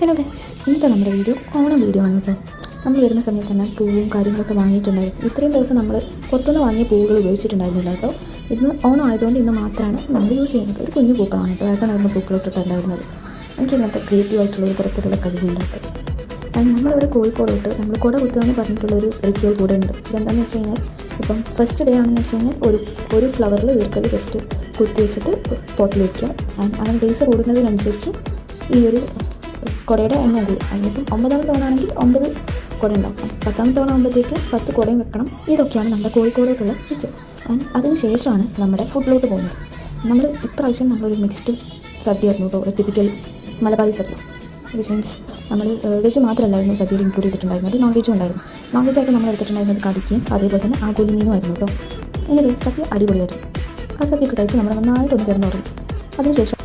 Hello guys, ഇന്നത്തെ നമ്മുടെ Onam video ആണ് കേട്ടോ. നമ്മൾ വരുന്ന സമയത്ത് തന്നെ പൂവും കാര്യങ്ങളൊക്കെ വാങ്ങിയിട്ടുണ്ടായിരുന്നു. ഇത്രയും ദിവസം നമ്മൾ പുറത്തുനിന്ന് വാങ്ങിയ പൂവുകൾ ഉപയോഗിച്ചിട്ടുണ്ടായിരുന്നില്ല കേട്ടോ. ഇന്ന് ഓണം ആയതുകൊണ്ട് ഇന്ന് മാത്രമാണ് നമ്മൾ യൂസ് ചെയ്യുന്നത്. ഒരു കുഞ്ഞു പൂക്കളാണ് കേട്ടോ. ഏട്ടനായിരുന്നു പൂക്കളിട്ടിട്ടുണ്ടായിരുന്നത്. എനിക്ക് ഇങ്ങനത്തെ ക്രിയേറ്റീവായിട്ടുള്ള ഒരു തരത്തിലുള്ള കഴിവുണ്ടാക്കും. നമ്മളിവിടെ കോഴിക്കോടോട്ട് നമ്മൾ കുട കുത്തുകയെന്ന് പറഞ്ഞിട്ടുള്ളൊരു റിച്വൽ കൂടെ ഉണ്ട്. ഇതെന്താണെന്ന് വെച്ച് കഴിഞ്ഞാൽ ഇപ്പം ഫസ്റ്റ് ഡേ ആണെന്ന് വെച്ച് കഴിഞ്ഞാൽ ഒരു ഫ്ലവറിൽ ഈർക്കൽ ജസ്റ്റ് കുത്തി വെച്ചിട്ട് പോട്ടിൽ വയ്ക്കുക. അങ്ങനെ ബേസ് കൂടുന്നതിനനുസരിച്ച് ഈ ഒരു കുടയുടെ എണ്ണം കൂടും. എന്നിട്ടും 9ാമത്തെ തവണ ആണെങ്കിൽ 9 കുട ഉണ്ടാവും. 10ാമത്തെ തവണ ആകുമ്പോഴത്തേക്ക് 10 കുടയും വെക്കണം. ഇതൊക്കെയാണ് നമ്മുടെ കോഴിക്കോടോട്ടുള്ള റിച്വൽ. അതിന് ശേഷമാണ് നമ്മുടെ ഫുഡിലോട്ട് പോകുന്നത്. നമ്മൾ ഇപ്രാവശ്യം നമ്മളൊരു മിക്സ്ഡ് സദ്യ ആയിരുന്നു കേട്ടോ. ഒരു typical Malabari sadya. Which means നമ്മൾ വെജ് മാത്രമല്ലായിരുന്നു സദ്യയിൽ ഇൻക്ലൂഡ് ചെയ്തിട്ടുണ്ടായിരുന്നത്, നോൺ വെജും ഉണ്ടായിരുന്നു. നോൺ വെജായിട്ട് നമ്മൾ എടുത്തിട്ടുണ്ടായിരുന്നത് കടിക്കുകയും അതേപോലെ തന്നെ ആഗോലി മീനുമായിരുന്നു കേട്ടോ. എന്നിട്ട് സദ്യ അടിപൊളിയായിരുന്നു. ആ സദ്യയൊക്കെ കഴിച്ച് നമ്മൾ നന്നായിട്ടൊന്ന് കിടന്നു തുടങ്ങി. അതിനുശേഷം